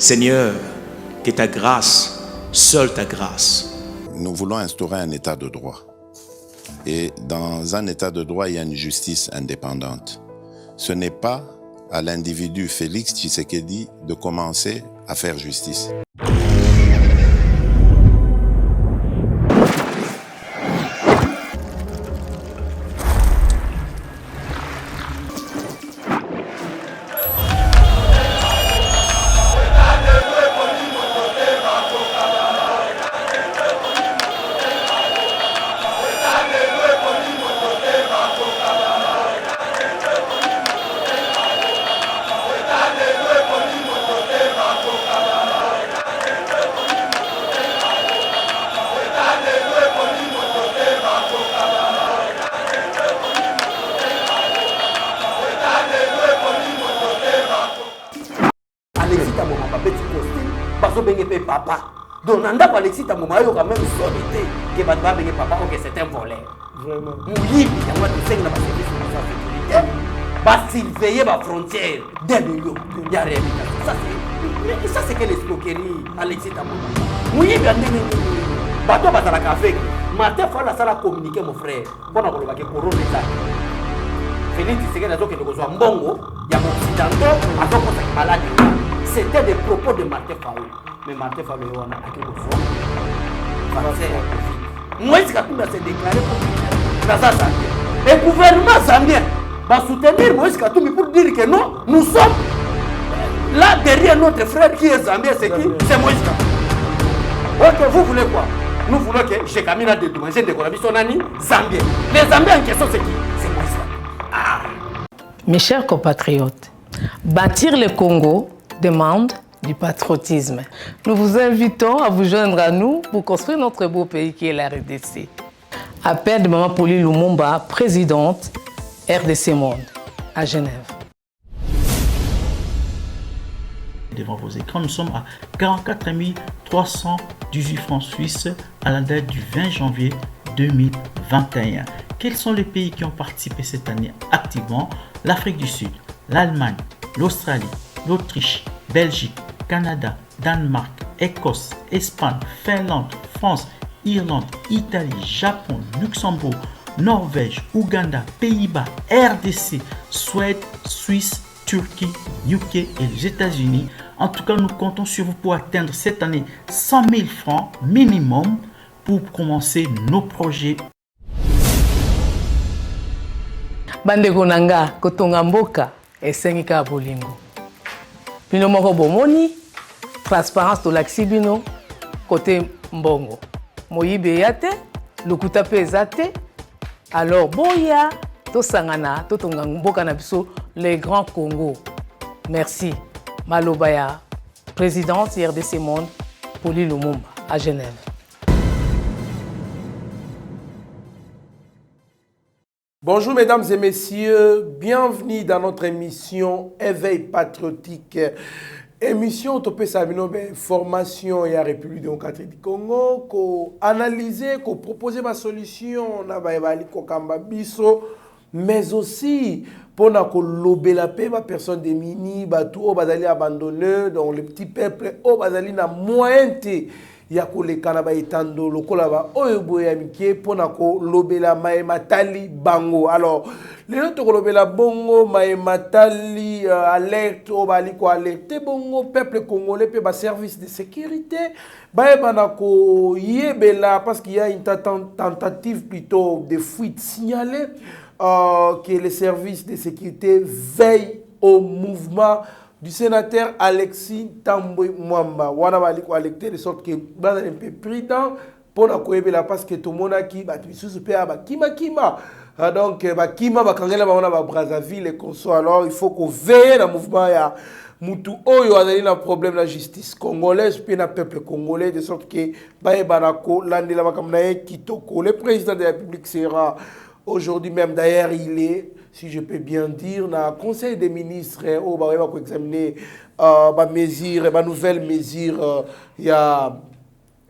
Seigneur, que ta grâce, seule ta grâce. Nous voulons instaurer un état de droit. Et dans un état de droit, il y a une justice indépendante. Ce n'est pas à l'individu Félix Tshisekedi de commencer à faire justice. Papa. Donc, Alexis Tamoma, il y a quand même solité que Badba Bengé Papa, ok, c'est un voleur. Vraiment. Oui, il y a moi de 5 dans ma sécurité. Va surveiller ma frontière. Des millions. Il y a rien. Ça, c'est quelle escroquerie, Alexis Tamoma. Oui, il y a des millions. Bateau va dans la café. Matin, il faut la salle communiquer, mon frère. Pour nous voir que Corona est là. Félix Tshisekedi a dit que nous sommes Mbongo, il y a mon occidentaux, à donc on s'est malade. C'était des propos de Martin Faoul. Mais Martin Faoul, on a quelque chose. Moi, ce que s'est déclaré pour Naza Zambien. Et le gouvernement zambien va soutenir Moïse Katumbi pour dire que non, nous sommes là derrière notre frère qui est zambien. C'est qui? C'est Moïse Katumbi. Ok, vous voulez quoi? Nous voulons que chez Kamina de Doumanger de Korabi son ami zambien. Les Zambiens en question, c'est qui? C'est Moïse Katumbi. Ah. Mes chers compatriotes, bâtir le Congo demande du patriotisme. Nous vous invitons à vous joindre à nous pour construire notre beau pays qui est la RDC. Appel de Maman Pauline Lumumba, présidente RDC Monde, à Genève. Devant vos écrans, nous sommes à 44 318 francs suisses à la date du 20 janvier 2021. Quels sont les pays qui ont participé cette année activement? L'Afrique du Sud, l'Allemagne, l'Australie, l'Autriche, Belgique, Canada, Danemark, Écosse, Espagne, Finlande, France, Irlande, Italie, Japon, Luxembourg, Norvège, Ouganda, Pays-Bas, RDC, Suède, Suisse, Turquie, UK et les États-Unis. En tout cas, nous comptons sur vous pour atteindre cette année 100 000 francs minimum pour commencer nos projets. Bandeko nanga kotonga mboka esengika bolingo. Bino moko bomoni transparence to laksi bino côté mbongo. Moyibe yate, lokuta pe ezate. Alors boya to sangana to tonga mboka na biso les grands Congo. Merci. Malobaya, présidente RDC Monde, Pauline Lumumba à Genève. Bonjour mesdames et messieurs, bienvenue dans notre émission Éveil patriotique. Émission Topé Sabino, formation et la République démocratique du Congo, ko analyser, ko proposer ma solution, na ba ebali ko kamba biso, mais aussi pour na ko lober la paix, ma personne démunie, ba tout au bazali abandonné, donc le petit peuple au bazali na moyenté. Ya kolekana ba etando lokola ba oyo boya mikie pona ko lobela matali bango. Alors les to lobela bongo matali alerte o bali ko alerte bongo peuple congolais pe ba service de sécurité ba bana ko yebela parce qu'il y a une tentative plutôt de fuite signalée que les services de sécurité veillent au mouvement du sénateur Alexis Tambwe Mwamba. Wana bali ko électé de sorte que bana un peu prudent pour na koyebela parce que tout monde qui ba bisusu pe ba kima donc ba kima ba kangela ba wana ba Brazzaville et conso. Alors il faut qu'on veille dans mouvement ya mutu oyo azali na problème la justice congolaise pe na peuple congolais de sorte que ba banako landela bakamna kitoko. Le président de la République sera aujourd'hui même, d'ailleurs, il est, si je peux bien dire, dans le Conseil des ministres, où on va examiner les nouvelles mesures, il y a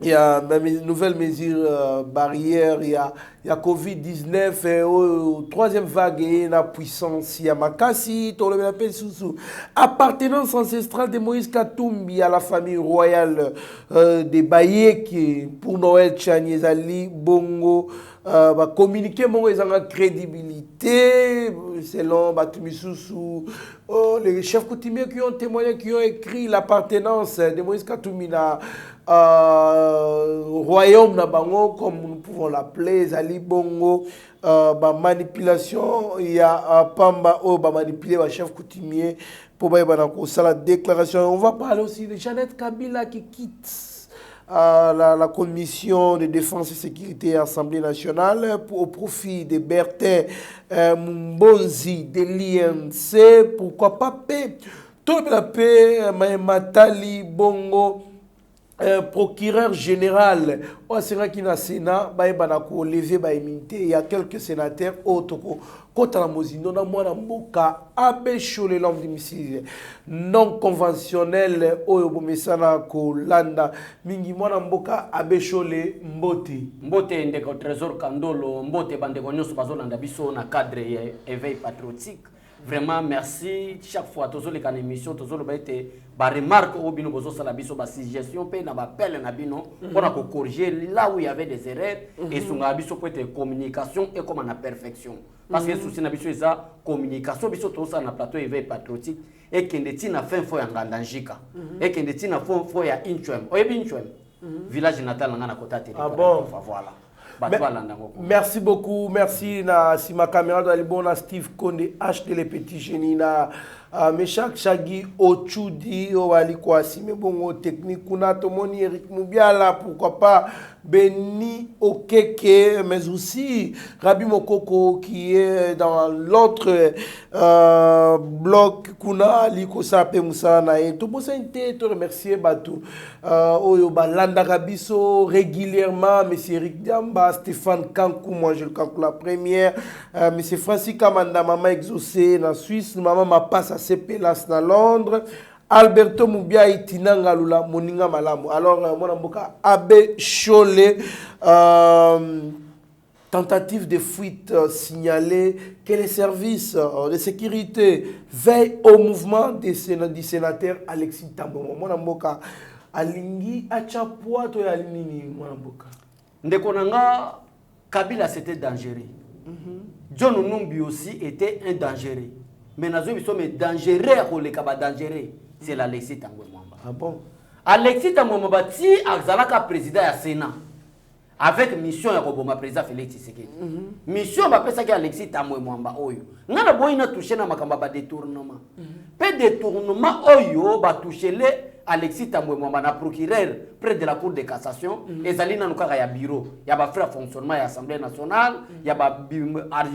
une nouvelle mesure barrière, il y a ya Covid-19 troisième vague et la puissance ya makasi to le appel sous appartenance ancestrale de Moïse Katumbi à la famille royale des Bayeki pour Noël Chaniezali Bongo va communiquer mon crédibilité selon Batumisusu les chefs coutumiers qui ont témoigné, qui ont écrit l'appartenance de Moïse Katumbi au royaume na bango, comme nous pouvons l'appeler, Zali Bongo, manipulation, il y a Pamba, manipuler les chefs coutumiers pour la déclaration. On va parler aussi de Jeannette Kabila qui quitte la commission de défense et sécurité à l'Assemblée nationale au profit de Bertin Mbonzi de l'INC. Pourquoi pas paix? Tout la paix, Matali Bongo. Procureur général au Sénat, il y a quelques sénateurs autres non conventionnel mbote ndeko trésor kandolo mbote bandeko nyonso bazolanda biso na cadre éveil patriotique. Vraiment merci chaque fois toujours les émissions toujours ba été ba remarque au bino bozo sala biso ba suggestion pe na ba appel na bino pour corriger là où il y avait des erreurs et sunga biso pour être communication et comme en perfection parce que souci na biso eza communication biso to ça na plateau éveil patriotique et kendeti na fin fo ya ngandanjika et kendeti na fo ya inchwem oyebi inchwem village natal na kota territoire. Bon voilà. Merci beaucoup, merci na si ma caméra dans les bons Steve Konde acheter les petits génies na Meshak Chagi Ochudi Owali Kwasi mais bon technique kuna tomoni Eric Mubiala pourquoi pas Benny Okeke mais aussi Rabi Mokoko qui est dans l'autre bloc kuna Liko Sape Moussa na et tout bon santé te remercier Batou Oyo Balanda Rabiso régulièrement monsieur Eric Diamba Stéphane Kankou moi je le calcule la première monsieur Francis Kamanda maman exaucé en Suisse maman m'a passe à CPLAS dans Londres Alberto Mubia itinanga lula moninga malamu alors mon amboka Abe Cholé tentative de fuite signalée que les services de sécurité veillent au mouvement du sénateur Alexis Tambongo mon amboka alingi achapwa to ya nini mon amboka ndeko nanga Kabila c'était dangereux John Numbi aussi était un dangereux mais nous sommes dangereux pour les cabas dangereux c'est l'Alexis Tambwe Mwamba. Ah bon? Alexis Tambwe Mwamba si Azalaka président du Sénat avec mission ya koboma président Félix Tshisekedi. Mission ba pesa ki Alexis Tambwe Mwamba oyo. Ngana boy na toucher na makamba ba détournement. Pe détournement oyo ba toucher le Alexis Tambwe Mwamba na procureur près de la cour de cassation ezali na nukaka ya bureau ya ba frais fonctionnement ya Assemblée nationale, ya ba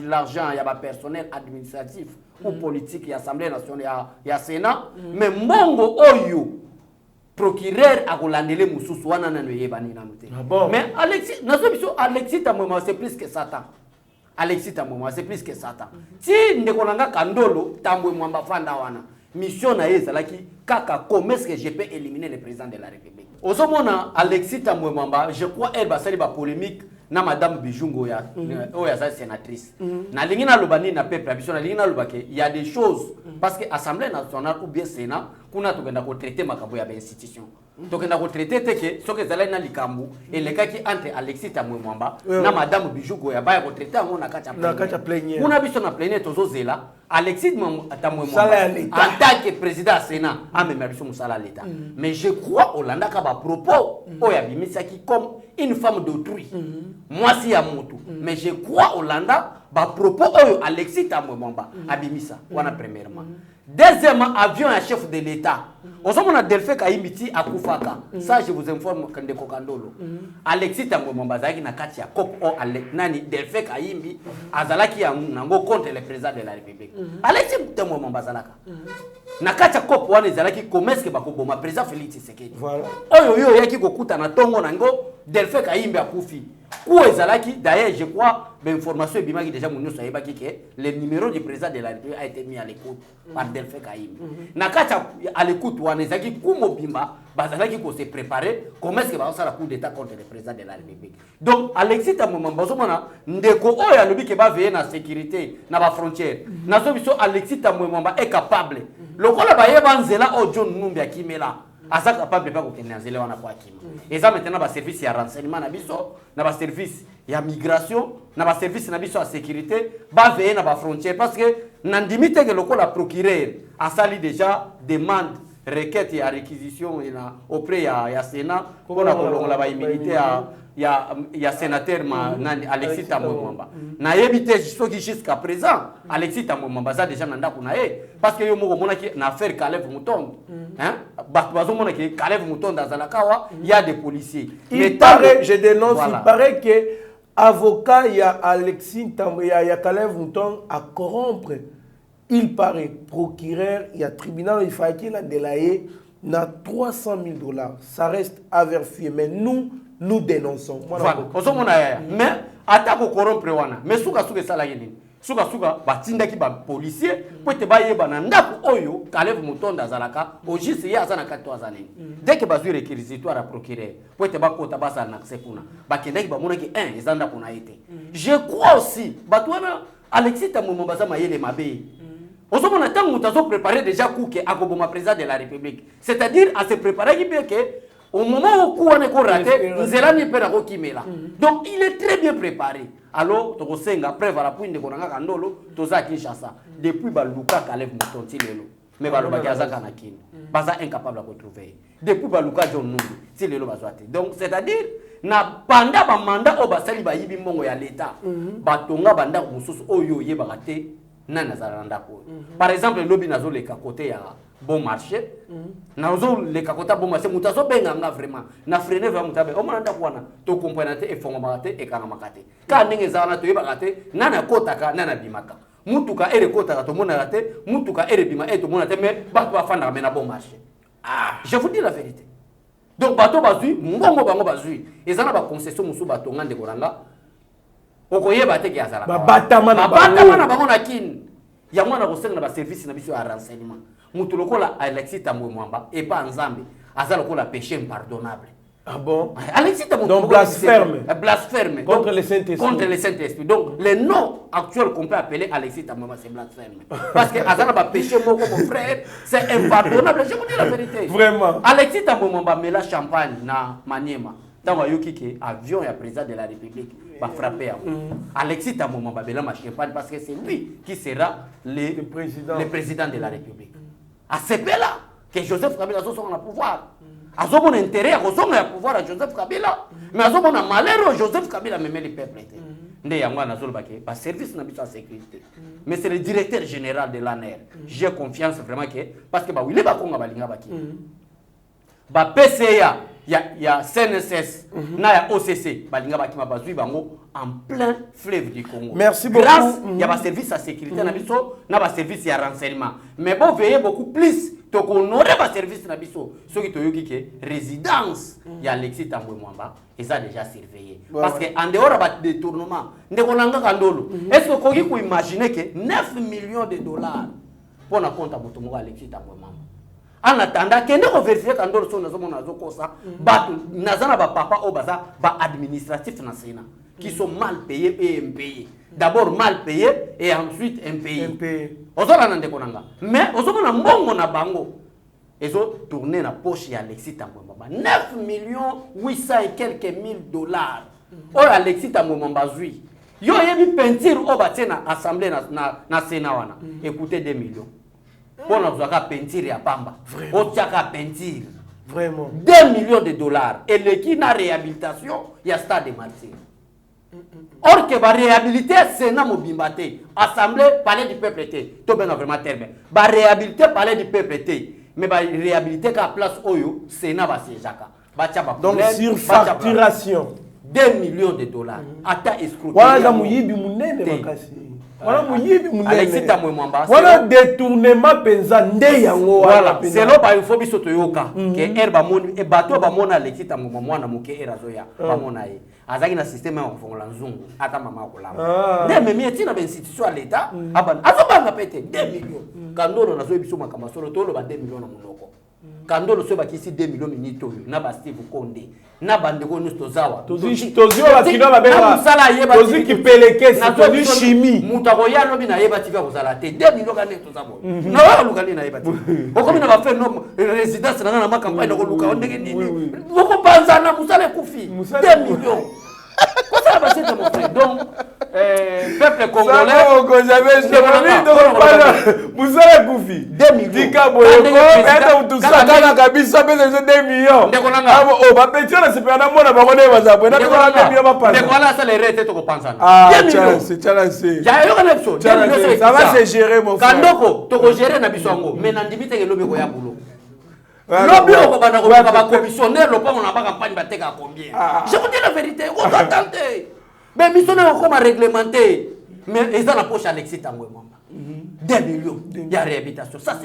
l'argent, ya ba personnel administratif ou politique ya Assemblée nationale ya Sénat mais mbongo oyo procureur a kolandele mususu wana na yebani na noté. Mais Alexis Alexis Tambwe Mwamba c'est plus que Satan. Alexis Tambwe Mwamba c'est plus que Satan. Si ndekolanga kandolo Tambwe Mwamba fanda wana mission na ezalaki kaka comment est-ce que je peux éliminer le président de la République. Ozomona Alexis Tambwe Mwamba je crois elle va sali ba polémique na madame Bijungo ya oya sa sénatrice. Na lingi na lobani na peuple biso na lingi na lobake il y a des choses parce que Assemblée nationale ou bien Sénat kuna tokenda ko traiter makabo ya ba institution. Tokenda ko traiter teke soke zala na likambu elekaki entre Alexis Tambwe Mwamba na madame Bijungo ya ba ko traiter ngo na kacha plénière. Kuna biso na plénière tozozela Alexis Tambwe Mwamba en tant que président Sénat a même biso musala l'état. Mais je crois Hollanda ka ba propos oya bimisaki comme une femme d'autrui. Moi si ya moto mais je crois Hollanda ba propos oyo Alexis Tambwe Mwamba abimisa wana premièrement. Deuxièmement avion à chef de l'état. Osomona Delphin Kayimbiti akufaka. Ça je vous informe kande kokandolo. Alexis Tambwe Mwamba zaki na kati ya COP o nani Delphin Kayimbi azalaki ya nango contre le président de la République. Alexis Tambwe Mwamba zalaka. Na kati ya COP wana zalaki komeske bakoboma président Félix Tshisekedi. Voilà. Oyo yo yaki kokuta na tongo nango Delphin Kayimbi akufi. Où ezalaki d'ailleurs je crois l'information bimaki déjà mon nyonso ayebaki que le numéro du président de la République a été mis à l'écoute par Delphin Kayimbi. Na kati à l'écoute kutu wana ezaki kumobimba bazalaki ko se préparer comment est-ce que va faire la coup d'état contre le président de la République. Donc Alexis Tambwe Mwamba ndeko oyo alobi ke ba veiller na sécurité na ba frontière. Nazo biso Alexis Tambwe Mwamba est capable. Lokola ba yeba nzela o John Numbi akimela. Asa capable pas ko kenya nzela wana kwa akima. Et ça maintenant ba service ya renseignement na biso, na ba service ya migration, na ba service na biso ya sécurité, ba veiller na ba frontière parce que nandimite ke lokola procureur a sali déjà demande requête et réquisition auprès ya Sénat pour la kolongola immunité ya sénateur Alexis Tambwe Mwamba. Na yebite jusqu'à présent Alexis Tambwe Mwamba ça déjà nanda kunae parce que yo moko monaki na affaire Caleb Mutondo hein bazo monaki Caleb Mutondo azalakawa il y a des policiers. Il paraît, je dénonce, voilà. Il paraît que avocat il y a Alexis Tambwe il y a Caleb Mutondo à corrompre. Il paraît, procureur, il y a tribunal, il faut qu'il a délayé, n'a $300,000. Ça reste à vérifier, mais nous dénonçons. Voilà. Mais, attaque au corrompre, mais souka ça la yéni. Souka, batinda ki ba policier, pour te ba yeba na ndaku oyo, Caleb Mutondo azalaka, au juste ya azana 4 années. Dès que bazu réquisitoire à procureur, pour te ba kota ba sa na sekuna, ba kenda ki ba mona ki ezanda kuna été. Je crois aussi, batwana Alexis Tambwe Mwamba za mayele mabe. On a tant préparé déjà Kouké à Goboma président de la République. C'est-à-dire à se préparer au moment où on est raté, nous allons faire la Kimela. Donc il est très bien préparé. Alors, tu sais, après, voilà, pour une Konanga Kandolo, tu sais Kinshasa. Depuis Baluka Caleb Mutondo Tilelo. Mais Baluka Gazaka Nakin. Baza incapable de retrouver. Depuis Baluka John Numbi, Tilelo Bazwate. Donc, c'est-à-dire, na panda ba mandat au basali ba yibi mongo ya l'État. Batonga banda mususu oyo ye barate. Par exemple, lobby nazo le côté ya bon marché. Nazo le côté bon marché mutazo benga vraiment. Na freiner vraiment mutabe. O manda kwana to comprendre te e fonga makate e kana makate. Ka ndenge zana to yebakate nana kota ka nana bimaka. Mutuka ere kota to mona rate, mutuka ere bima e to mona te mais ba to afanda mena bon marché. Ah, je vous dis la vérité. Donc bato bazui, mbongo bango bazui. Ezana ba concession musu bato ngande koranga. Okoyeba te ki azala. Batama na bango na kin. Ya mwana kosenga na ba service na biso ya renseignement. Mutu lokola Alexis Tambwe Mwamba et pas Nzambe. Azala kola péché impardonnable. Ah bon? Alexis Tambwe donc blasphème. Blasphème. Contre le Saint-Esprit. Contre le Saint-Esprit. Donc le nom actuel qu'on peut appeler Alexis Tambwe Mwamba c'est blasphème. Parce que azala ba péché moko mon frère, c'est impardonnable. Je vous dis la vérité. Vraiment. Alexis Tambwe Mwamba mela champagne na Maniema. Dans le avion et président de la République va frapper à vous. Alexis Tambwe Mwamba bela ma champagne parce que c'est lui qui sera le président de la République. À ce là que Joseph Kabila soit au pouvoir. A son intérêt à recevoir le pouvoir à Joseph Kabila, mais à son malheur Joseph Kabila me met le peuple. Ndé yangwa na zolbake ba service na biso sécurité. Mais c'est le directeur général de l'ANR. J'ai confiance vraiment que parce que ba wile ba konga balinga baki. Ba PCA il y a CNSS, il y a OCC, en plein fleuve du Congo. Merci beaucoup. Grâce, il y a un service à sécurité, il y a un service à renseignement. Mais bon, veillez beaucoup plus, donc on aurait un service à ceux qui ont eu résidence, il y a Alexis Tambwe Mwamba, et ça déjà surveillé. Parce qu'en dehors de détournement, est-ce que vous pouvez imaginer que 9 millions de dollars pour un compte à Alexis Tambwe Mwamba? En attendant, qu'on vérifie quand on a nazana ba papa au baza ba administratif na Sénat qui sont mal payés et impayés. D'abord mal payés et ensuite impayés. Ozola nande konanga. Mais ozomona mbongo na bango. Ezo tourner na poche ya Alexis Tambwe Mwamba. 9,800,000 et quelques mille dollars. Oh Alexis Tambwe Mwamba zui. Yo yebi peinture au batena assemblée na Sénat wana. Écoutez 2 millions. Pour nous avoir peinture à Pamba. Au Tchaka peinture. Vraiment. 2 millions de dollars. Et le qui n'a réhabilitation, il y a stade de Marseille. Or que va réhabiliter Sénat Mobimbate, Assemblée, Palais du Peuple, tout bien vraiment terme. Va réhabiliter Palais du Peuple, mais va réhabiliter qu'à place Oyo, Sénat va se jaka. Donc sur facturation. 2 millions de dollars. Ata escroquerie. Voilà muyibi munene makasi. Voilà muyibi munene. Alexis Tambwe Mwamba. Voilà détournement penza nde yango. Voilà. C'est là ba info biso toyoka que herba moni e bato ba mona Alexis Tambwe Mwamba mwana muke erazoya ba mona ye. Azaki na système ya kongola nzungu ata mama kolamba. Ne memi etina ba institution à l'état aban azobanga pete 2 millions. Kandoro nazo biso makamba solo tolo ba 2 millions na munoko. Kandolo so bakisi 2 millions minutes oyo na ba Steve Konde na bandeko nous tozawa tozi la kino la bela tozi ki peleke tozi chimie mutako ya lobi na yeba tika kozala te 2 millions kane tozabo na wa lukali na yeba tika okomi na ba fait no résidence na ma campagne ko luka ondenge nini boko banza na musala kufi 2 millions quoi ça va c'est mon frère donc peuple congolais musala kufi 2 millions dika boyoko enda utusaka kabisa pesa 2 millions o ba petio na sepena mona ba kone bazabwe na ko na 2 millions ba pasa de voilà ça les rete to ko panza c'est challenge ya yo kana so ça va se gérer mon frère kandoko to ko gérer na bisongo mais na ndimite ke lobi ko ya bulo lobi ko bana ko ba commissionnaire lo pa on a pas campagne ba teka combien je vous dis la vérité on doit tenter mais missionnaire ko ma réglementé mais ils ont la poche Alexis Tambwe Mwamba 2 millions il y a réhabilitation ça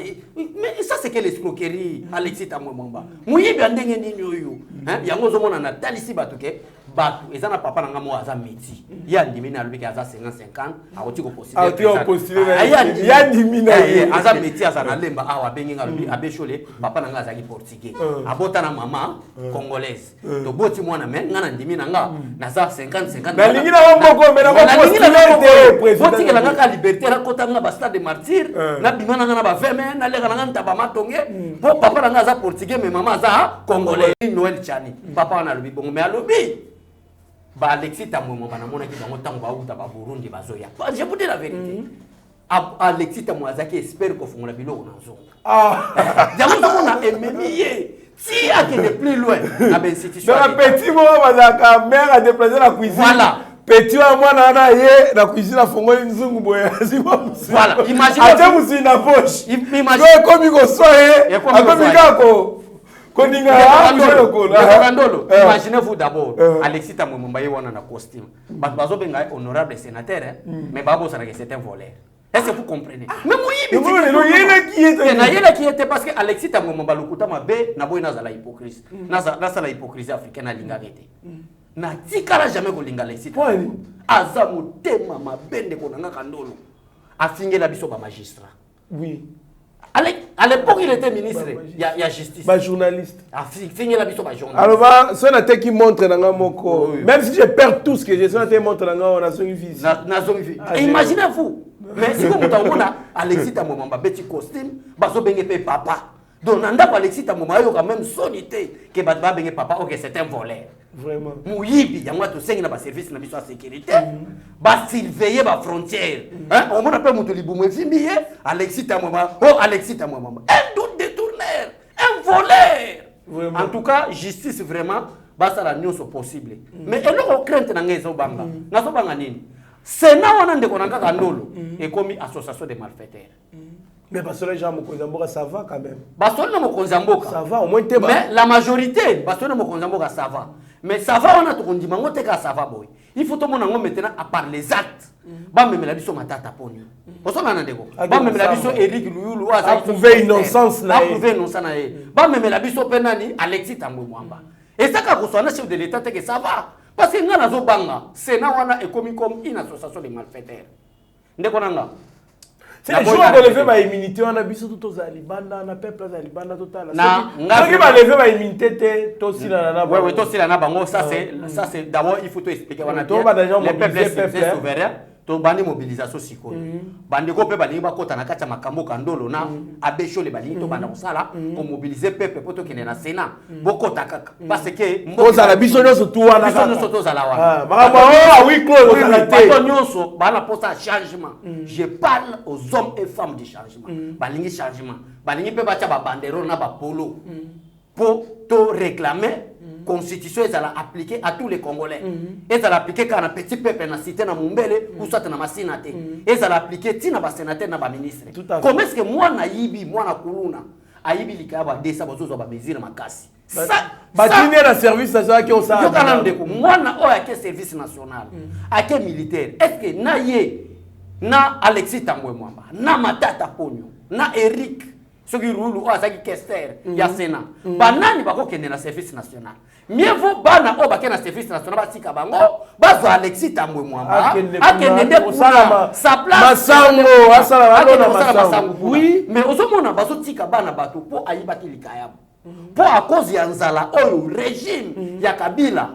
c'est que l'escroquerie Alexis Tambwe Mwamba muyibi andenge nini oyo hein yango zo mona na talisi batuke batu ezana papa nanga mo aza meti ya ndimina alobiki aza 50 akoti ko postuler ya ndimina aza meti aza na lemba awa bengi ngalobi abeshole papa nanga azaki portugais abota na mama congolaise to boti mwana mais ngana ndimina nga naza 50 na lingi na mboko mais na ko postuler président boti kelanga ka liberté na kota nga ba stade de martyr na bimana nga na ba veme na lega nga ntaba matonge po papa nanga aza portugais mais mama aza congolais Noël Chani papa na lobi bongo mais alobi ba Alexis Tambwe Mwamba na mona ki bango tango ba uta ba Burundi bazoya je vous dis la vérité Alexis Tambwe azaki espère ko fungola biloko na nzonga jamu mona ememiye si akende plus loin na ba institution dans la petit moment bazaka mère a déplacer la cuisine voilà petit wa mwana na ye na cuisine la fongola nzungu boya voilà imaginez ate musi na poche imaginez comme ko soye akomi kako imaginez-vous d'abord Alexis Tambwe Mwamba wana na costume bato bazobenga honorable sénateur mais babosana que c'est un voleur. Est-ce que vous comprenez? Mais moi qui était parce que Alexis Tambwe Mwamba lokuta mabe na boy nazala hypocrisie nazala hypocrisie africaine na linga rete na tikala jamais ko linga Alexis aza motema mabende ko nanga kandolo afingela biso ba magistrat. Oui. À l'époque, il était ministre. Il y a justice. Pas journaliste. Fini la biso, journaliste. Alors, ce n'est qui montre dans mon même si je perds tout ce que j'ai, ce n'est montre dans la zone physique. Imaginez-vous. Mais si vous avez Alexis Tambwe Mwamba, petit costume, baso benge pe papa. Donc, nanda Alexis Tambwe Mwamba, il y a quand même sonité que batba benge papa, ok, c'est un voleur. Vraiment. Mouyibi, y'a moi tout ça, il y a un service de sécurité. Bah, surveiller ma frontière. On m'a appelé Moutouli Boumoué, Alexis Tambwe Mwamba. Oh, Alexis Tambwe Mwamba. Un doute détourneur, un voleur. Vraiment. En tout cas, justice vraiment, bah, ça la nuance possible. Mais elle a crainte dans les Zobanga. N'a pas banga nini. Sénat, on a un déconanga Kandolo. Et comme association de malfaiteurs. Mais parce que les gens Mokonzamboka, ça va quand même. Parce que Mokonzamboka. Ça va, au moins t'es mais la majorité, parce que Mokonzamboka, ça va. Mais ça va, on a tout dit, mais ça va, boy. Il faut tout le monde maintenant, à part les actes. Bah, même la biso matata poni. Parce qu'on a un dégo. Bah, même la biso Eric Loulou, approuvé innocence là. Approuvé innocence là. Bah, même la biso Penani, Alexis Tambwe Mwamba. Et ça, quand on chef de l'État, que ça va. Parce que nous, on a Sénat, on a commis comme une association de malfaiteurs. Ndekonanga. C'est le jour où on lève ma immunité, on a vu tout aux Alibanda, on a peuple aux Alibanda total. Ce qui va lever ma immunité, toi aussi là là. Oui, toi aussi là là, ça c'est d'abord il faut te expliquer. On a les peuples souverains. To bandi mobilisation sikoyo bandi ko pe bali ba kota na kati makambo kandolo na abesho le bali to banda kosala ko mobiliser peuple poto kene na Sénat bokota kaka parce que mboza la biso nyonso tu wana biso nyonso to zala wana makambo oui clos ozala te bato nyonso bana posa changement je parle aux hommes et femmes du changement balingi changement balingi pe bacha ba bandero na ba polo pour to réclamer constitution est appliquée à tous les Congolais. Est appliquée quand un petit peuple na cité na Mumbele ou soit na Massinate. Est appliquée tina ba sénateur na ba ministre. Comment est-ce que moi na yibi moi na kuluna ayibi likaba desa bazo ba mesure makasi. Ça batini na service national qui on ça. Yo kana ndeko moi na o ya service national. Ake militaire. Est-ce que na ye na Alexis Tambwe Mwamba, na Matata Ponyo, na Eric soki rulu azaki kester ya Sénat banani bakokende na service national mieux vaut bana o bakena service national batika bango bazwa Alexis Tambwe Mwamba akende nde kuna sa place masango asala masango oui mais ozomona bazotika bana bato po ayibaki likayabo po à cause ya nzala oyo régime ya Kabila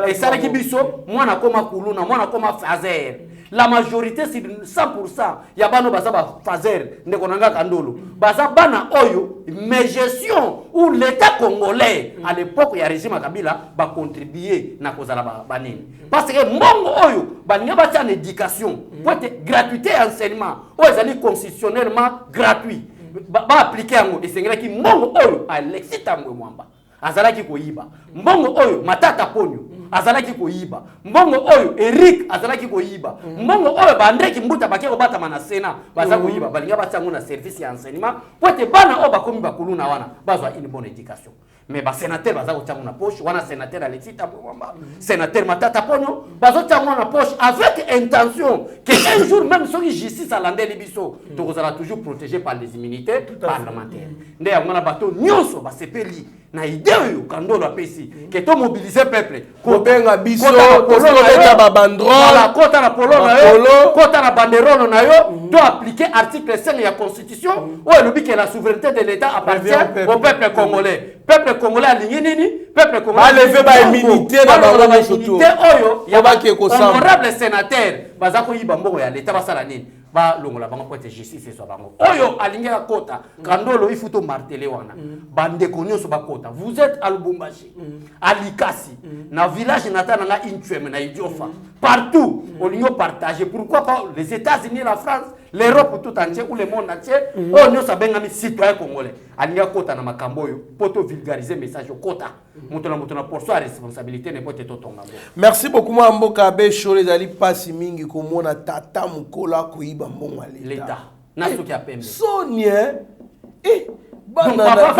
esalaki biso mwana koma kuluna mwana koma fazer la majorité c'est 100% ya bano baza ba fazer ndeko nanga kandolo baza bana oyo mais gestion où l'état congolais à l'époque ya régime Kabila ba contribuer na kozala banini parce que mbongo oyo baninga ba en éducation pour être gratuité enseignement ou ezali constitutionnellement gratuit ba appliquer yango esengelaki mbongo oyo Alexis Tambwe Mwamba azalaki koyiba mbongo oyo Matata Ponyo azalaki koyiba mbongo oyo Eric azalaki koyiba mbongo oyo Bandreki Mbuta bakeko batama na Sénat baza koyiba balinga batango na service ya enseignement pote bana oyo bakomi bakuluna wana bazwa une bonne éducation mais ba sénateur baza kotango na poche wana sénateur Alexis Tambwe Mwamba sénateur Matata Ponyo bazo tango na poche avec intention que un jour même soki justice alandeli biso tokozala toujours protégé par les immunités parlementaires nde yango na bato nyonso basepeli na idée oyo Kandolo apesi que to mobiliser peuple kobenga biso koleta ba bandrole kota na polo na yo kota na banderole na yo to appliquer article 5 ya constitution où il dit que la souveraineté de l'état appartient au peuple congolais peuple congolais alingi nini peuple congolais ba lever ba immunité na bango surtout oyo ya ba honorable sénateur bazako yiba mbongo ya l'état basala nini ba longola bango pour être justice so bango oyo alingi kota Kandolo il faut to marteler wana bande konyoso bakota vous êtes à Lubumbashi à Likasi na village natana na Intueme na Idiofa partout on y partager pourquoi pas les États-Unis la France l'Europe tout entier ou le monde entier on y sabengami citoyen congolais alingi kota na makambo yo poto vulgariser message kota mutona pour soi responsabilité ne peut être tonga. Merci beaucoup Mboka Besho les ali pasi mingi komona tata mukola kuiba mbongo l'état na soki apembe Sonia bana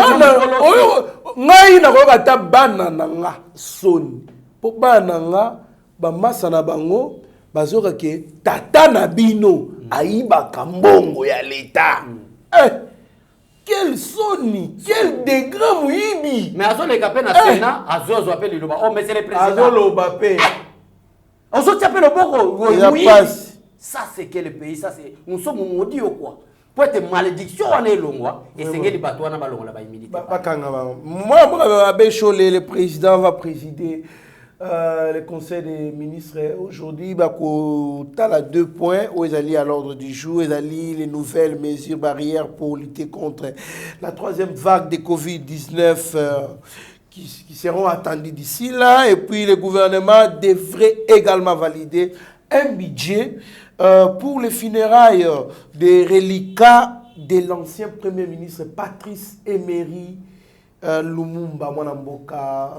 oyo ngai na ko kata bana nga soni po bana nga ba masa na bango bazoka ke tata na bino aiba kambongo ya l'état quel soni, quel degré mouibi. Mais Azo les capé na Sénat, Azo appelle le oh mais c'est le président. Azo le bapé. Azo t'appelle le boko. Oui. Ça c'est quel pays, ça c'est nous sommes maudits ou quoi. Pour être malédiction on est longwa et c'est les bateaux na balonga la ba humilité. Pas kanga ba. Moi Abécho le président va présider le conseil des ministres aujourd'hui à 2 points où ils allaient à l'ordre du jour, ils allaient les nouvelles mesures barrières pour lutter contre la 3e vague de Covid-19 qui seront attendues d'ici là, et puis le gouvernement devrait également valider un budget pour les funérailles des reliquats de l'ancien premier ministre Patrice Emery Lumumba Mwanamboka.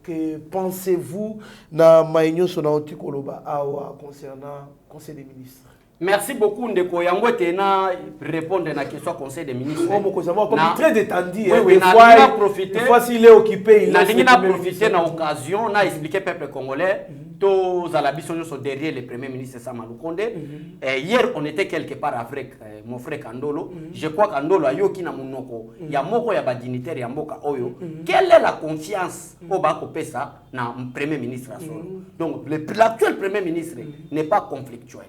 Que pensez-vous na maïnyo sonauti koloba awa concernant conseil des ministres? Merci beaucoup Ndeko yango tena répondre na question conseil des ministres. On peut savoir comme très détendu. Oui, na profiter. Une fois s'il est occupé, il a profiter na occasion na expliquer peuple congolais tous à la biso derrière le premier ministre Sama Lukonde. Hier on était quelque part avec mon frère Kandolo. Je crois Kandolo ayoki na munoko ya moko ya ba dignitaire ya mboka oyo. Quelle est la confiance au bako pesa na premier ministre solo? Donc l'actuel premier ministre n'est pas conflictuel.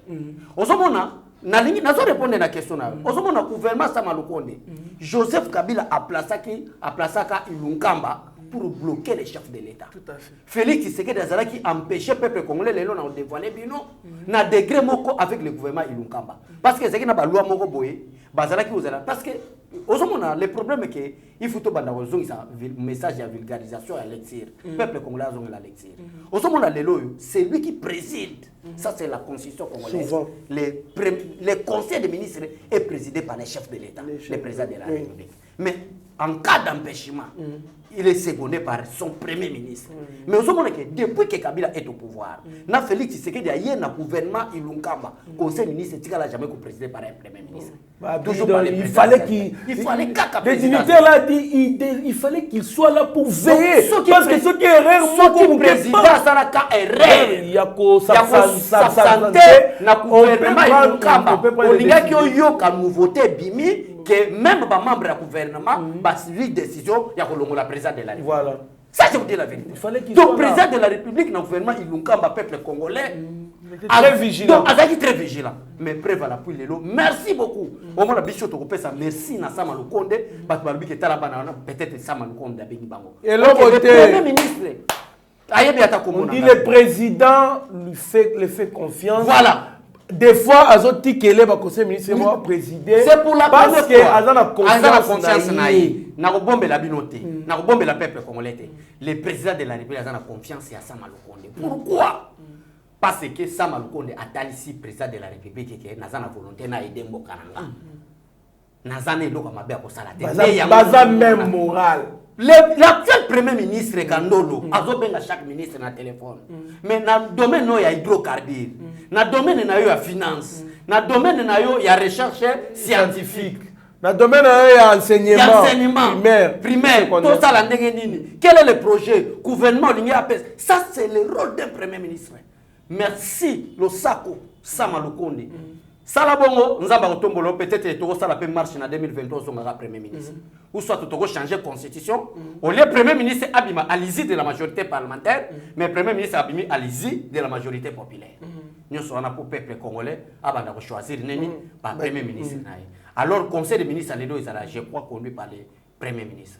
Ozomona nalingi nazo répondre na question na. Ozomona gouvernement Sama Lukonde. Joseph Kabila a placaka Ilunkamba pour bloquer les chefs de l'État. Tout à fait. Félix Tshisekedi Azalaki empêchait le peuple congolais les lois dévoilé bino na degré moko avec le gouvernement Ilunkamba. Parce que c'est que na ba loi moko boye bazalaki ozala parce que ozomona le problème est que il faut to banda ozongisa message de vulgarisation à lecture. Peuple congolais azonga la lecture. Ozomona lelo c'est lui qui préside. Ça c'est la constitution congolaise. Le conseil des ministres est présidé par les chefs de l'État, le président de la République. Mais en cas d'empêchement, il est secondé par son premier ministre. Mais au moment que depuis que Kabila est au pouvoir, na Félix Tshisekedi a un gouvernement Ilunkamba, conseil ministre Tikala jamais présidé par un premier ministre. Toujours par il fallait les dignitaires là dit il fallait qu'il soit là pour veiller parce que ceux qui erreur comme président ça la ka erreur il y a ko santé na gouvernement Ilunkamba on dirait que yo ka nouveauté bimi que que même les membres du gouvernement va suivre décision il y a le président de la République. Voilà. Ça, je vous dis la vérité. Il fallait qu'il donc, le président de la République, dans le gouvernement, il a un peuple congolais. Très vigilant. Donc, il est très vigilant. Mais preuve à l'appui, merci beaucoup. Au moins, la bichotte européenne, ça merci à Sama Lukonde. Parce que peut-être Sama Lukonde a béni bango. Et l'autre le côté, premier ministre, on dit le président lui fait confiance. Voilà. Des fois, Azoti Kele, le conseil ministre, moi présider. C'est pour la parce que Azan a confiance naïe. Na bombe la binoté. Na bombe la peuple congolais. Le président de la République a confiance à Sama Lukonde. Pourquoi? Parce que Sama Lukonde a ici président de la République qui n'a pas volonté d'aider Mbokaranga. Nazane lo kama bia ko salate. Baza même moral. L'actuel premier ministre Kandolo a benga chaque ministre na téléphone. Mais dans le domaine il y a hydrocarbures, dans le domaine il y a finance, dans le domaine il y a recherche scientifique, dans le domaine il y a enseignement primaire, tout ça la ndenge nini. Quel est le projet gouvernement ça c'est le rôle d'un premier ministre. Merci le Sako Sama Lukonde. Sala bongo nzamba otombolo peut-être to sala pe marche na 2023 zonga premier ministre. Ou soit to changer constitution, au lieu premier ministre abima à l'issue de la majorité parlementaire, mais premier ministre abimi à l'issue de la majorité populaire. Nous sommes pour peuple congolais abanda choisir neni par premier ministre naï. Alors conseil des ministres les deux je crois conduit par le premier ministre.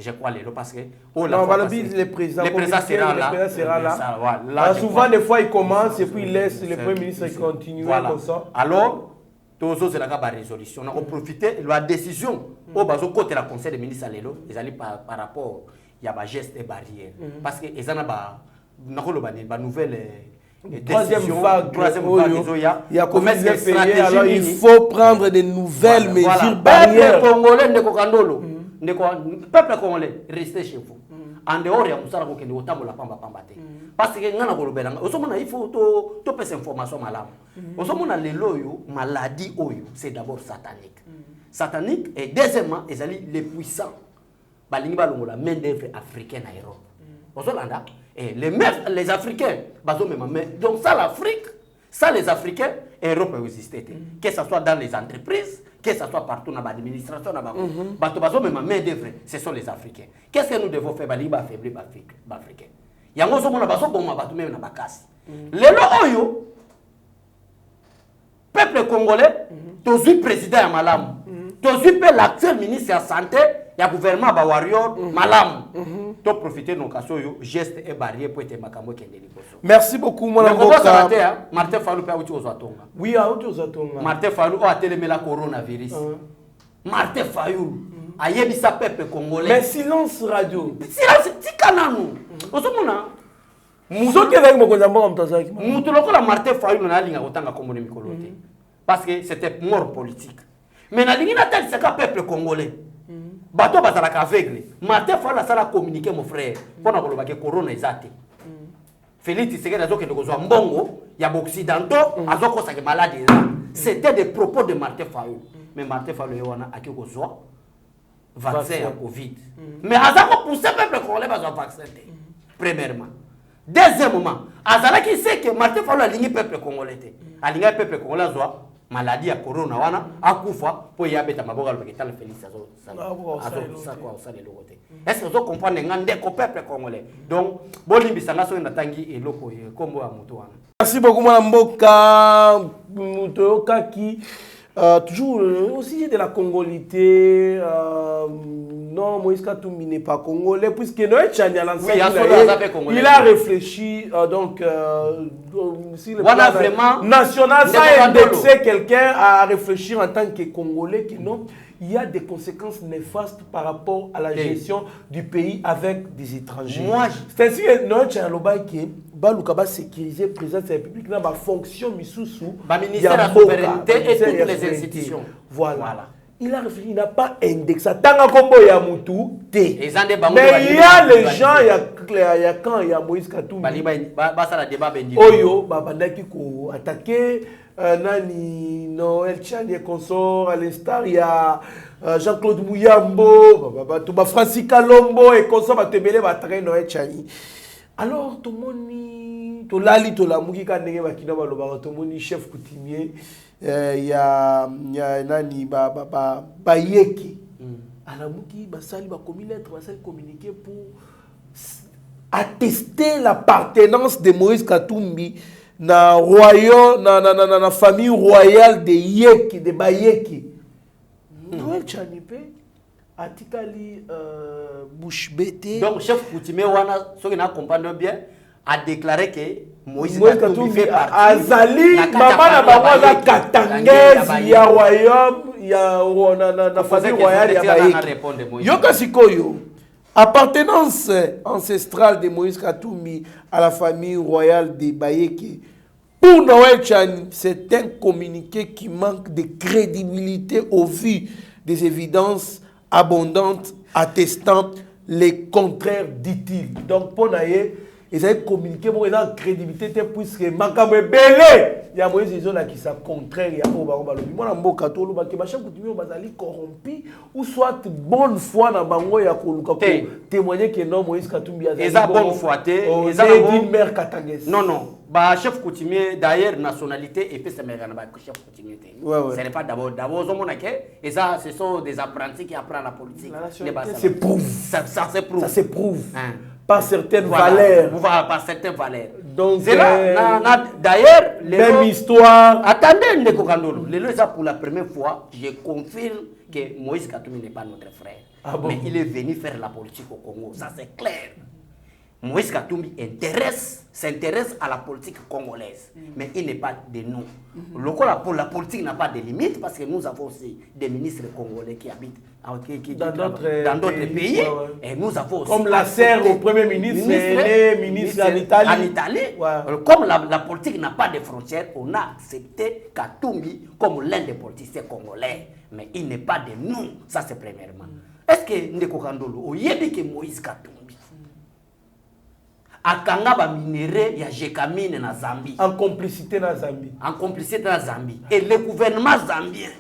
Je crois les deux parce que le président sera là. Souvent des fois il commence et puis il laisse le premier ministre continuer comme ça. Alors tous c'est la résolution. On a profité de la décision au bas au côté de la conseil des ministres ils allaient par rapport il y a des gestes et barrières parce que ils en a ba nouvelle troisième vague, il y a COVID-19, alors il faut prendre des nouvelles mesures barrières. Peuple congolais, restez chez vous. En dehors, il y a un sarako qui est au tambour la pamba pambate. Parce que ngana golobela, il faut to pèse information malade. Osomona les loyo maladie oyo, c'est d'abord satanique. Satanique et deuxièmement, les puissants. Balingi balongola main d'œuvre africaine à Europe. Osolanda et les Africains, donc ça l'Afrique, ça les Africains, Europe existait. Que ce soit dans les entreprises, que ce soit partout dans l'administration, ce sont les Africains. Qu'est-ce que nous devons faire pour affaiblir les Africains? Il y a un moment où même dans les lois, peuple congolais, tous les présidents Malam, tous l'actuel ministre de la Santé, il y a le gouvernement Warrior, Malam. Tu profiter de nos cas, gestes et barrières pour être makambo kende liboso. Merci beaucoup, mon ami. Martin Fayulu peut être aux Atonga. Oui, aux Atonga. Martin Fayulu a télémé la coronavirus. Martin Fayulu a yébi sa peuple congolais. Mais silence radio. Silence, tikananou. Osomona. Muso ke avec mokonza mbo mtazaki. Muto lokola Martin Fayulu na linga kotanga komone mikolote. Parce que c'était mort politique. Mais na lingi na tête c'est ka peuple congolais. Bato bazalaka aveugle. Martin Fayulu a communiqué mon frère. Pona koloba ke corona ezate. Félix Tshisekedi azokende kozwa mbongo ya occidentaux azokosa ke maladie là. C'était des propos de Martin Fayulu. Mais Martin Fayulu wana aki kozwa vaccin ya Covid. Mais azako pousser peuple congolais bazwa vaccin. Premièrement. Deuxièmement, azalaki sait que Martin Fayulu alingi peuple congolais. Alinga peuple congolais zwa maladie ya corona wana akufa po yabeta maboka le kitala Félix azo ça quoi ça de l'autre. Est-ce que vous comprenez ngande ko peuple congolais? Donc bolimbisa ngaso na tangi eloko kombo ya muto wana. Merci beaucoup mon mboka muto kaki toujours aussi de la congolité non Moïse Katumbi n'est pas congolais puisque Noël Tchani a lancé il a réfléchi donc si le plan vraiment national ça a indexé quelqu'un à réfléchir en tant que congolais que non il y a des conséquences néfastes par rapport à la gestion du pays avec des étrangers. C'est ainsi que Noël Tchani qui Baluka va sécuriser le président de la République dans la fonction Missoussou, ministère de la souveraineté et toutes les institutions. Voilà. Il a réfléchi, il n'a pas indexé. Tant combo ya mutu té. Mais il y a les gens, il y a quand il y a Moïse Katumbi. Oyo, babandaki ko attaquer nani Noël Tchani et consort à l'instar il y a Jean-Claude Mouyambo, Francis Kalombo et consort va te mêler va attaquer Noël Tchani. Alors tout le monde to lali to la muki ka ndenge bakina baloba to moni chef coutumier ya nani bayeki alamuki basali bakomi lettre basali communiquer pour attester l'appartenance de Moïse Katumbi na royaume na famille royale de Yeki de Bayeki. Noël Chanipe atikali bouche bête. Donc chef coutumier wana soki na comprendre bien a déclaré que Moïse Katumbi fait partie azali mama na bango za katangezi ya royaume ya na famille royale ya Bayeki. Yoka sikoyo appartenance ancestrale de Moïse Katumbi à la famille royale de Bayeki. Pour Noël Chan, c'est un communiqué qui manque de crédibilité au vu des évidences abondantes attestant les contraires, dit-il. Donc, pour Naye, ils ont communiqué pour une crédibilité puisque Makamo est belé. Il y a Moïse qui sont contraires. Il y a Oba Lobi. Moi, je suis catholique, je suis corrompu ou soit bonne foi dans Bango ya Koluka pour témoigner que non, Moïse Katumbi a été bonne foi. Mère Katangès. Non. Bah, chef coutumier, d'ailleurs, nationalité, et puis c'est chef coutumier. Ce n'est pas d'abord. Et ça, ce sont des apprentis qui apprennent la politique. C'est prouve. Ça s'éprouve. Ça s'éprouve. Par certaines valeurs. Par certaines valeurs. Donc, c'est là, d'ailleurs, même histoire. Attendez, Ndeko Kandolo. Pour la première fois, je confirme que Moïse Katumbi n'est pas notre frère. Mais il est venu faire la politique au Congo. Ça, c'est clair. Moïse Katumbi s'intéresse à la politique congolaise, mais il n'est pas de nous. Pour la politique n'a pas de limite parce que nous avons aussi des ministres congolais qui habitent dans d'autres pays. Et nous avons aussi comme la sœur au premier ministre en Italie. Comme la politique n'a pas de frontières, on a accepté Katumbi comme l'un des politiciens congolais, mais il n'est pas de nous. Ça c'est premièrement. Est-ce que Ndeko Kandolo, au yébi que Moïse Katumbi akanga ba minéraux ya Jekamine na Zambie en complicité na Zambie et le gouvernement zambien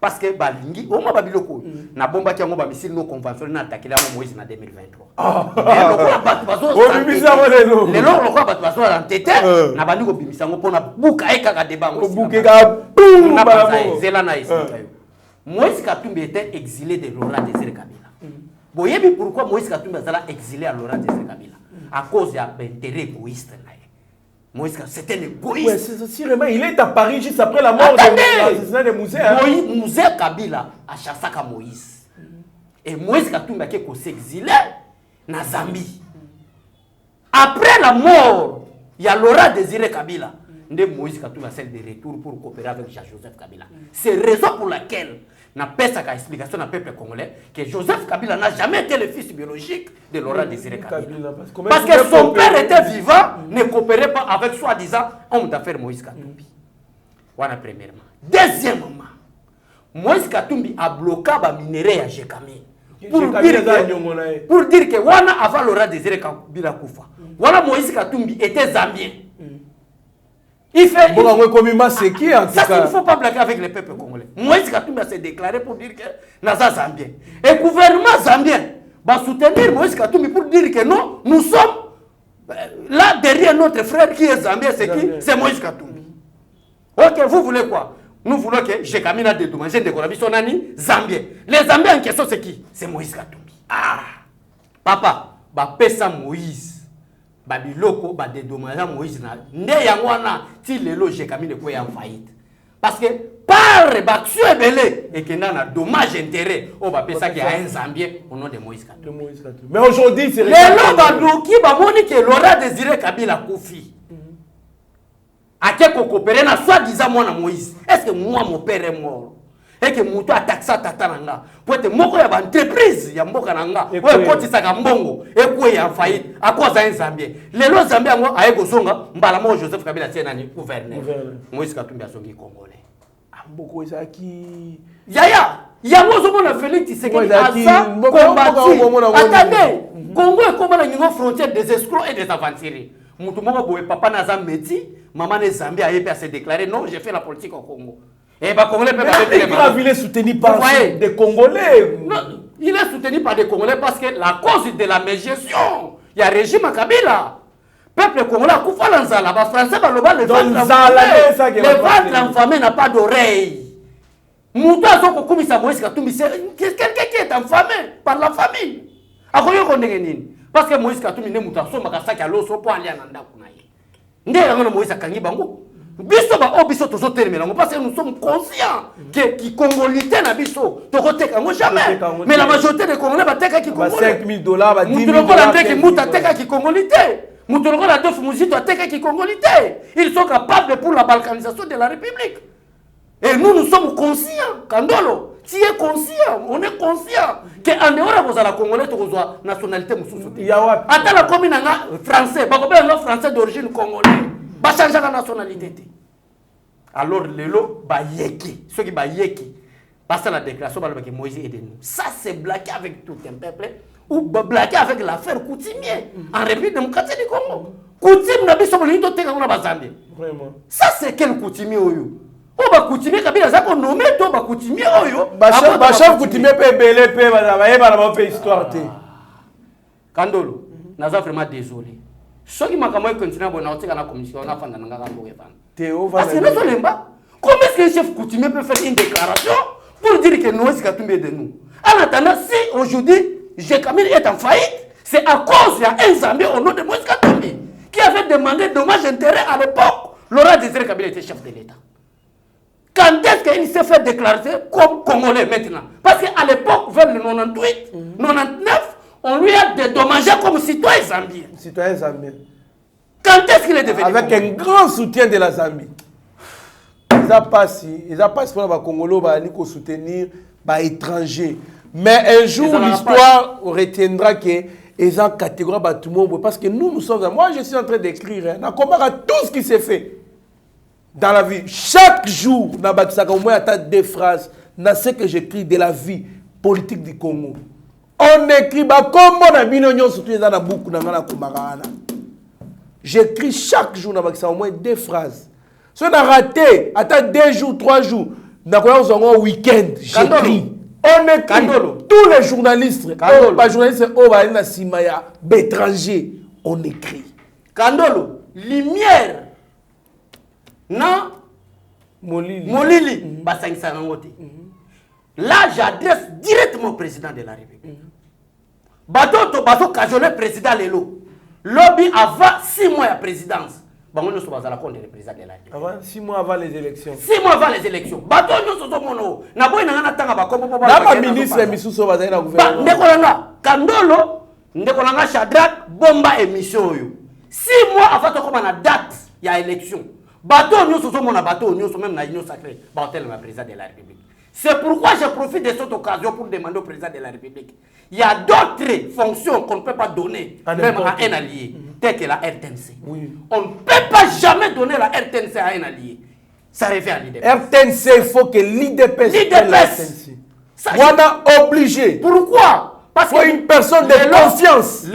parce que balingi o ma babiloko na bomba ki ngo ba misile no conventionnel na attaquer Moïse na 2023 le lo ko bato baso la tete na bandi ko bimisa ngo pona buka ekaka débat ngo buka zela na isika yo Moïse Katumbi était exilé de Laurent Désiré Kabila. Boyebi pourquoi Moïse Katumbi est exilé à Laurent Désiré Kabila? À cause d'intérêt égoïste. Moïse Katumbi, c'était un égoïste. Sûrement, il est à Paris juste après la mort de l'assassinat de Mouzé. Mouzé Kabila a chassé Moïse. Et Moïse Katumbi a s'exilé en Zambie. Après la mort, il y a Laurent Désiré Kabila. Moïse Katumbi a celle de retour pour coopérer avec Joseph Kabila. C'est la raison pour laquelle n'a pas sa explication au peuple congolais que Joseph Kabila n'a jamais été le fils biologique de Laurent Désiré Kabila. Parce que son père était vivant, ne coopérait pas avec soi-disant homme d'affaires Moïse Katumbi. Voilà premièrement. Deuxièmement, Moïse Katumbi a bloqué les minéraux à Jekamine. Pour dire que Wana avant Laurent Désiré Kabila Koufa. Voilà Moïse Katumbi était zambien. Il fait. Bon, c'est qui en tout cas. Ça, il ne faut pas blaguer avec les peuples congolais. Moïse Katumbi s'est déclaré pour dire que Naza Zambien. Et le gouvernement zambien va soutenir Moïse Katumbi pour dire que non, nous sommes là derrière notre frère qui est Zambien. C'est qui? C'est Moïse Katumbi. Ok, vous voulez quoi? Nous voulons que Jekamine a dédommagé de Korabi Sonani Zambien. Les Zambiens en question, c'est qui? C'est Moïse Katumbi. Ah! Papa, pesa Moïse. Babiloko ba dédommager Moïse na nde yangwana ti lelo Jekamine ko ya faillite parce que par baction belé et que na dommage intérêt o ba pesa ki a un Zambien au nom de Moïse Katumbi. Mais aujourd'hui c'est lelo badoki ba moni que Laurent Désiré Kabila Koufi ake ko coopérer na soi-disant moi na Moïse. Est-ce que moi mon père est mort? Et que mutu ataxa tata nanga pour être moko ya ba entreprise ya mboka nanga ouais kotisa ka mbongo ekwe ya faillite à cause d'un Zambien lelo Zambien ngo ayeko zonga mbala mo Joseph Kabila tiena ni gouverneur Moïse Katumbi azongi congolais mboko ezaki yango zo mona Félix Tshisekedi asa combattu attendez Congo est comme une frontière des escrocs et des aventuriers mutu moko boye papa na Zambie maman ne Zambie a été déclaré non j'ai fait la politique au Congo. Et bah, Congolais peut pas il est soutenu par des Congolais. Non, il est soutenu par des Congolais parce que la cause de la mégestion, il y a régime à Kabila. Peuple congolais, Koufa Lanzala, les Français, le ventre enfamé n'a pas d'oreille. Moutou a son kokoumi sa Moïse Katumbi, c'est quelqu'un qui est enfamé par la famille. Parce que Moïse Katumbi n'est moutou, son makasaki à l'osso pour aller en anda kunaye. Ndé Moïse Kangi Bango. Biso ba obiso tozo terminer parce que nous sommes conscients que qui congolité na biso tokoteka ngo jamais. Mais la majorité des Congolais ba teka ki congolais. $5,000 ba $10,000. Moutou qui mouta teka ki congolité. Moutou la dof muzito teka ki congolité. Ils sont capables pour la balkanisation de la République. Et nous sommes conscients. Kandolo, tu es conscient, on est conscient que en dehors de la Congolais tu reçois nationalité mususu. Attends la commune français, ba ko ben français d'origine congolaise. Ba changer la nationalité. Alors lelo ba yeki, ceux qui ba yeki parce la déclaration que Moïse est de nous. Ça c'est blagué avec tout un peuple ou blagué avec l'affaire coutumier en République démocratique du Congo. Coutume na biso bolito teka na bazambi. Vraiment. Ça c'est quel coutumier oyo? O ba coutumier kabila za ko nommé to ba coutumier oyo. Ba chef coutumier pe belé pe ba pe histoire té. Kandolo, naza vraiment désolé. Ce qui m'a continué à faire la commission, on a fait un Théo, parce que comment est-ce que le chef coutumier peut faire une déclaration pour dire que nous sommes tombés de nous? En attendant, si aujourd'hui, Jekamil est en faillite, c'est à cause d'un Zambie au nom de Moïse Katumbi qui avait demandé dommage intérêt à l'époque. Laurent Désiré Kabila était chef de l'État. Quand est-ce qu'il s'est fait déclarer comme Congolais maintenant? Parce qu'à l'époque, vers le 98, 99, on lui a dédommagé comme citoyen zambien. Citoyen zambien. Quand est-ce qu'il est devenu avec un grand soutien de la Zambie. Ils ont passé pour les Congolais pour soutenir les étrangers. Mais un jour, l'histoire retiendra que ils ont catégorie tout le monde. Parce que nous sommes... Moi, je suis en train d'écrire. On compare tout ce qui s'est fait dans la vie. Chaque jour, au moins à deux phrases dans ce que j'écris de la vie politique du Congo. On écrit comment on a mis surtout dans la boucle dans la Kumarana. J'écris chaque jour dans au moins deux phrases. Si on a raté, attends 2 jours, 3 jours, on a un week-end. J'écris. On écrit. Tous les journalistes, pas journalistes, étrangers, on écrit. Kandolo, lumière. Non. Molili. Là, j'adresse directement au président de la République. Bateau cajolet président Lelo. Lobby avant 6 mois à présidence. Nous sommes à la compte du président de la République. Avant 6 mois avant les élections. 6 mois avant les élections. Bateau nous sommes mono. Na boy na ngana tanga bakombo ba. Na ministre misuso bazali na gouvernement. Ndekolanga Kandolo, ndekolanga Shadrack bomba émission yo. 6 mois avant to koma na date ya élection. Bateau nous sommes na bateau nous sommes même na union sacrée. Bateau le président de la République. C'est pourquoi je profite de cette occasion pour demander au président de la République. Il y a d'autres fonctions qu'on ne peut pas donner, même à un allié, tel que la RTNC. Oui. On ne peut pas jamais donner la RTNC à un allié. Ça revient à l'IDPS. RTNC, il faut que l'IDPS. L'IDPS. On a obligé. Pourquoi? Parce qu'il faut une personne de confiance.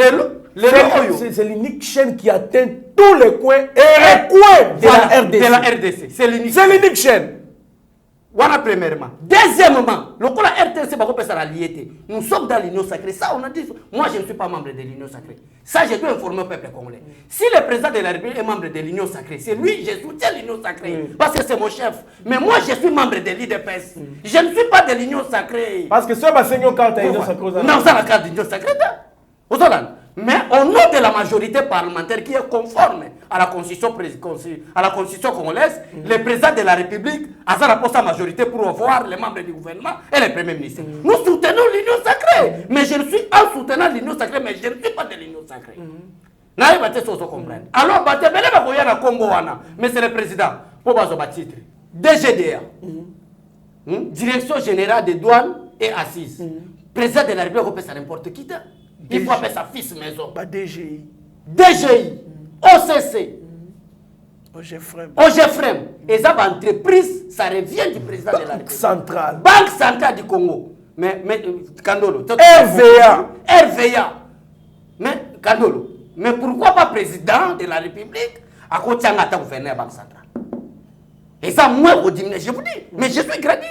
C'est l'unique chaîne qui atteint tous les coins et les coins de la RDC. C'est l'unique chaîne. Voilà premièrement. Deuxièmement, le coup la RTC va repasser à l'IET. Nous sommes dans l'Union sacrée. Ça, on a dit. Moi, je ne suis pas membre de l'Union sacrée. Ça, je dois informer le peuple congolais. Si le président de la République est membre de l'Union sacrée, c'est lui, je soutiens l'Union sacrée. Parce que c'est mon chef. Mais moi, je suis membre de l'IDPS. Je ne suis pas de l'Union sacrée. Parce que ça, c'est une carte de l'Union sacrée. Non, c'est la carte de l'Union sacrée. Mais au nom de la majorité parlementaire qui est conforme à la constitution congolaise, le président de la République a sa majorité pour voir les membres du gouvernement et les premiers ministres. Nous soutenons l'Union sacrée, mais je suis en soutenant l'Union sacrée, mais je ne suis pas de l'Union sacrée. Alors, mais c'est le président pour titre. DGDA, Direction générale des douanes et assises. Président de la République, on peut faire n'importe qui. Il faut appeler sa fils maison. DGI. DGI. OCC. OGFREM. Et ça, entreprise, ça revient du président de la République. Centrale. Banque centrale du Congo. Mais Kandolo. RVA. Mais Kandolo. Mais pourquoi pas président de la République à côté de la gouverneur Banque centrale? Et ça, moi, je vous dis, mais je suis gradué.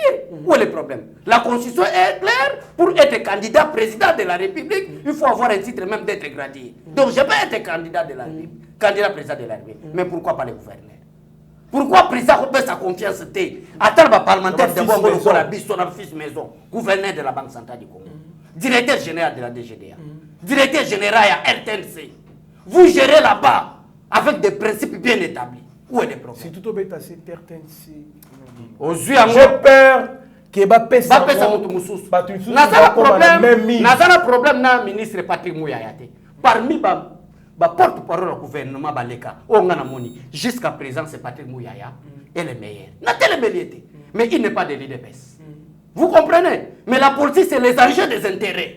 Où est le problème? La Constitution est claire. Pour être candidat président de la République, il faut avoir un titre même d'être gradué. Donc, je peux être candidat de la République, candidat président de la République. Mais pourquoi pas le gouverneur? Pourquoi le président peut sa confiance? Attends, le parlementaire d'abord, on a son fils maison, gouverneur de la Banque centrale du Congo, directeur général de la DGDA, directeur général à RTNC. Vous gérez là-bas avec des principes bien établis. Où est le problème? Si tout est assez RTNC. J'ai peur que Mbappé n'a problème na ministre Patrick Mouyayate. Parmi les porte-parole du gouvernement Baleka, jusqu'à présent c'est Patrick Mouyaya et le meilleur. Mais il n'est pas de l'IDPS. Vous comprenez? Mais la politique c'est les enjeux des intérêts.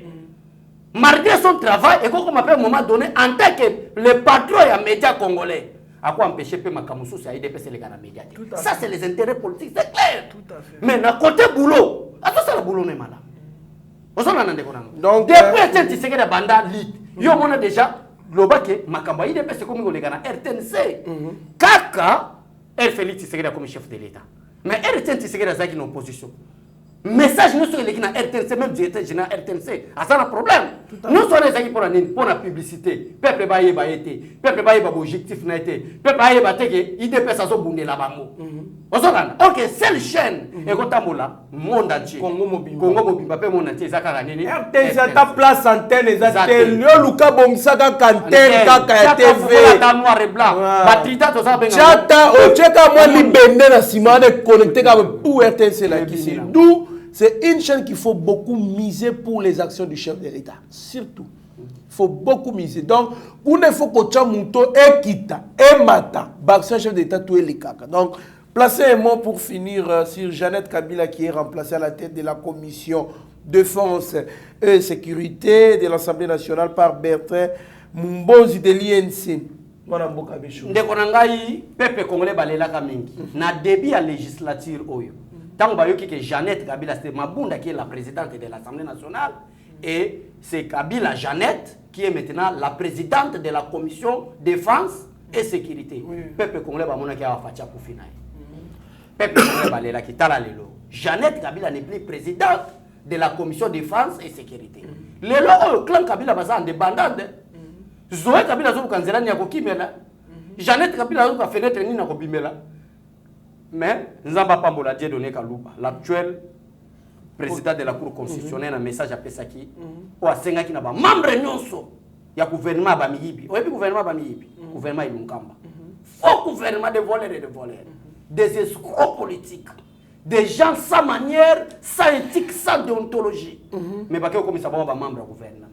Malgré son travail, et comme on appelle à un moment donné, en tant que le patron et un média congolais, à quoi empêcher que Makamousou soit IDPS et les gars médias? Ça, c'est les intérêts politiques, c'est clair. Tout à fait. Mais dans côté boulot, ça, le boulot n'est pas là. Donc, depuis que tu sais que la bande lit, il y a déjà le bac, Makamba IDPS, c'est comme les gars RTNC. Kaka, elle fait l'ITC comme chef de l'État. Mais RTNC, c'est une opposition. Message nous sommes les RTNC, même directeur général RTNC, ça un problème. Nous sommes les amis pour la publicité. Peuple baye baïté, peuple baye objectif naïté, peuple baye batéke, il dépasse à son boundé là-bas. Ok, c'est le chaîne. Et quand on là, monde entier. Congo mobile, peuple monde entier, ça carrément. RTNC ta place antenne, exactement. Le Luka Bomsaka antenne, kaka TV. Dans noir et blanc. Batrita tout ça. Chata, o cheka moi libérer la simane connecté avec tout RTNC là qui c'est d'où. C'est une chaîne qu'il faut beaucoup miser pour les actions du chef de l'État. Surtout. Il faut beaucoup miser. Donc, pour ne faut que tu aies Kita et Mata, l'action chef d'État, tout est les caca. Donc, placez un mot pour finir sur Jeannette Kabila qui est remplacée à la tête de la commission défense et sécurité de l'Assemblée nationale par Bertrand Mumbozi de l'INC. Ndeko nangai peuple congolais balelaka mingi. Na début à législature oyo. Tant que Jeannette Kabila, c'est Mabunda qui est la présidente de l'Assemblée nationale, et c'est Kabila Jeannette qui est maintenant la présidente de la commission défense et sécurité. Peuple congolais va qui a fait pour finir. Peuple congolais va qui tala lelo. Jeannette Kabila n'est plus présidente de la commission défense et sécurité. Le clan Kabila va en dépendante. Zoé Kabila zo kanzela ni akokimela. Jeannette Kabila zo ka fenêtre ni na kobimela. Mais Nzamba Pambola Dieu donné Kalouba, l'actuel président de la Cour constitutionnelle, un message à Pesaki, ou à Senga qui n'a pas membre nyonso, il y a gouvernement Bamiyibi, ou et gouvernement Bamiyibi, gouvernement Ilunkamba. Faux gouvernement de voleurs et de voleurs, des escrocs politiques, des gens sans manière, sans éthique, sans déontologie. Mais pas comme ça va membre du gouvernement.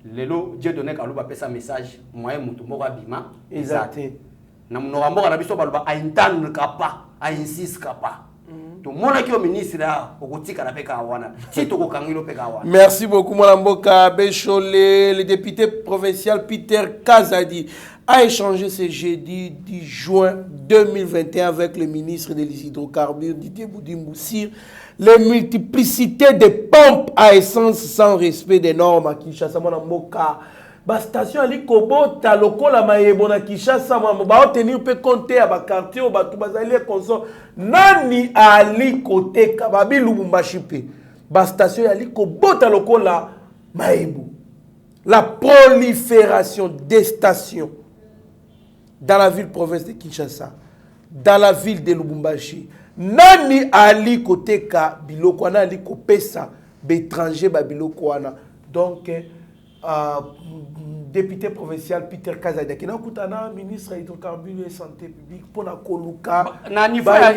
Lelo Dieu donné Kalouba pesa message, moi Mutumbo Bima, exact. Na mnogambo na biso baluba aintanu kapa ainsist kapa to mona ki o ministre là okotika na peka wana ti to kokangilo peka wana. Merci beaucoup Mboka Bécholé. Le député provincial Peter Kazadi a échangé ce jeudi 10 juin 2021 avec le ministre des hydrocarbures Didier Boudimoussir les multiplicités de pompes à essence sans respect des normes à Kinshasa. Mboka ba station ali kobota lokola mayebo na Kinshasa ba tenir pe compter à ba quartier ba tout bazali konso nani ali côté kababi Lubumbashi pe ba station ali kobota lokola mayebo. La prolifération des stations dans la ville province de Kinshasa, dans la ville de Lubumbashi, nani ali côté ka biloko na ali kopesa bétranger ba biloko wana. Donc député provincial Peter Kazadi qui n'a pas ministre hydrocarbures et santé publique pour la Koluka. Nani fa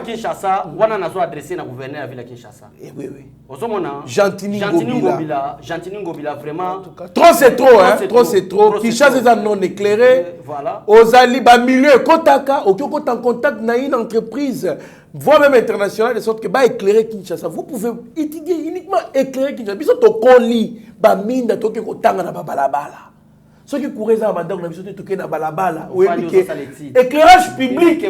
Kinshasa, wana nazo adressé na gouverneur de la Kinshasa. Oui. Ozomona Gentini Ngobila vraiment trop c'est trop hein, trop c'est trop. Kinshasa est non éclairé. Voilà. Ozali ba milieu kotaka, okoko en contact na une entreprise voire même internationale de sorte que ba éclairer Kinshasa. Vous pouvez étudier uniquement éclairer Kinshasa. Biso to koli ba minda to ke kotanga na balabala. Ceux qui couraient à Madame, on a vu na balabala. Éclairage public,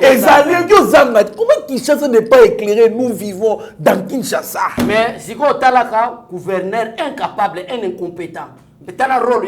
comment Kinshasa n'est pas éclairé? Nous vivons dans Kinshasa. Mais si vous avez un gouverneur incapable, un incompétent, mais tu as un rôle,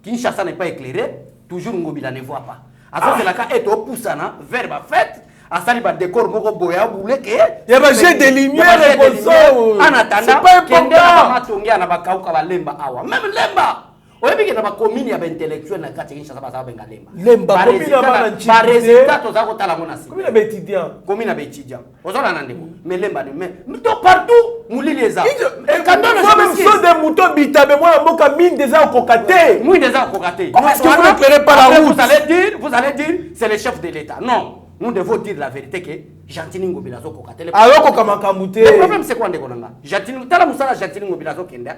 Kinshasa n'est pas éclairé, toujours Ngobila ne voit pas. ça c'est la cas et au poussana vers ma fête. Asali ba décor moko boya boule que il y a jet de lumière et comme ça en attendant c'est pas important matongia na bakauka ba lemba awa même lemba oyebi ke na ba commune ya ba intellectuel na kati Kinshasa ba benga lemba commune ya bana nchi ba résultat to za ko tala mona si commune ba étudiant commune ba étudiant ozona na ndeko mais lemba de mais to partout moulili eza et quand on même so de mouton bitabe moi mboka mine déjà kokaté mine déjà kokaté est-ce que vous n'éclairez pas la route vous allez dire c'est le chef de l'État non. Nous devons dire la vérité que Jantini Ngobila zo kokatele. Alors ko kamakamute. Le problème c'est quoi ndekonanga? Jantini tala musala Jantini Ngobila zo kenda.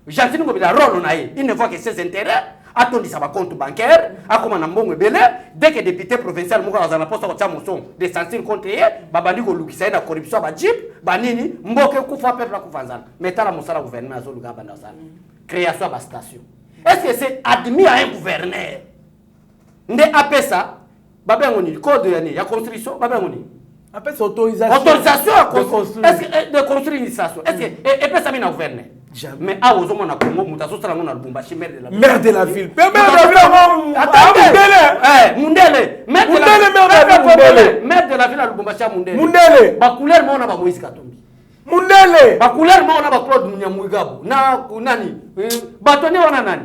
Jantini Ngobila rôle nae, il ne voit que ses intérêts, atondi sa compte bancaire, akoma na mbongo belé, dès que député provincial moko azana poste ko tia moson de sentir contre ye, babandi ko lukisa na corruption ba jip, banini mboke kufa peuple kufanzana. Mais tala musala gouvernement zo luka banda sana. Création ba station. Est-ce que c'est admis à un gouverneur? Nde apesa Babengoni, code de construction, Babengoni. Après, c'est autorisation. Autorisation à construire. Est-ce que de construire une station? Est-ce que et puis ça vient à gouverner? Mais à aux hommes na Congo, mutaso sala ngona Lubumbashi maire de la ville. Maire de la ville. Maire de la ville. Attendez. Mundele. Maire de la ville à Lubumbashi Mundele. Mundele. Ba couleur mo na ba Moïse Katumbi. Mundele. Ba couleur mo na ba Claude Munyamugabo. Na nani? Batoni wana nani?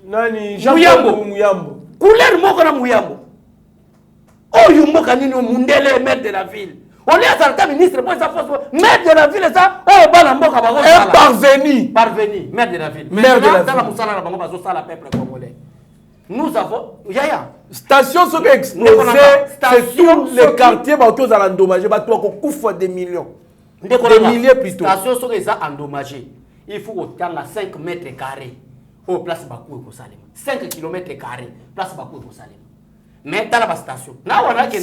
Nani? Jean Muyambo. Couleur mo na Muyambo. Oh, Yumboka nini Mundele, maire de la ville. On est à sa ministre, maire de la ville, ça. Oh, Balamboka, parvenu. Parvenu, maire de la ville. Maire de la ville. Dans la Moussala, la Bango, ça, la peuple congolais. Nous avons, Yaya. Station sur explosée, c'est tous les quartiers qui ont endommagé. Ils ont des millions. Des milliers plutôt. Station sur les endommagées. Il faut autant à 5 mètres carrés. Au place Bakou et Kosalem. 5 km carrés. Place Bakou et Kosalem. Mais dans la station,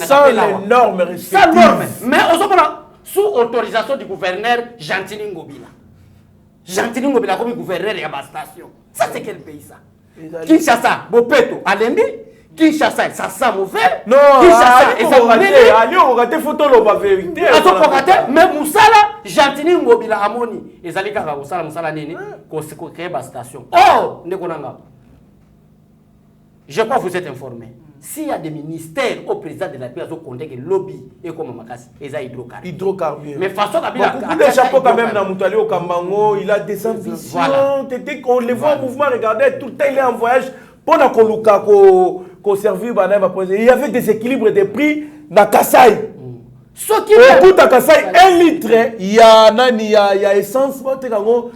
sans les normes respectives. Sans normes. Mais sous autorisation du gouverneur Jantini Ngobila. Jantini Ngobila comme gouverneur de la station. Ça c'est quel pays ça? Kinshasa, Bopeto, Alembi. Kinshasa, ça sent mauvais. Non, Kinshasa, et ça on a photo la vérité. Mais Moussala, Jantini Ngobila Amoni. Et Zalika Moussala Nini, qu'on crée la station. Oh, Nekonanga. Je crois que vous êtes informés. S'il y a des ministères au président de la République qui ont que lobby et comme Makassi, ils ont hydrocarbures. Mais façon le chapeau quand même dans Moutali au Kambango, il a des ambitions. Voilà. On les voit en mouvement, regardez, tout le temps il est en voyage. Pendant qu'on servir, il y avait des équilibres de prix dans Kassai. Au bout de Kassai, 1 litre, il y a essence,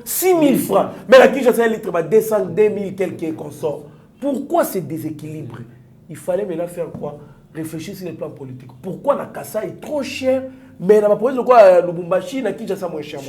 6 000 francs. Mais la Kinshasa, 1 litre, 200, 2000 quelques consorts. Pourquoi c'est déséquilibré? Il fallait maintenant faire quoi? Réfléchir sur le plan politique. Pourquoi la Kassa est trop cher, mais la police de quoi Lubumbashi n'a Kinshasa moins cher.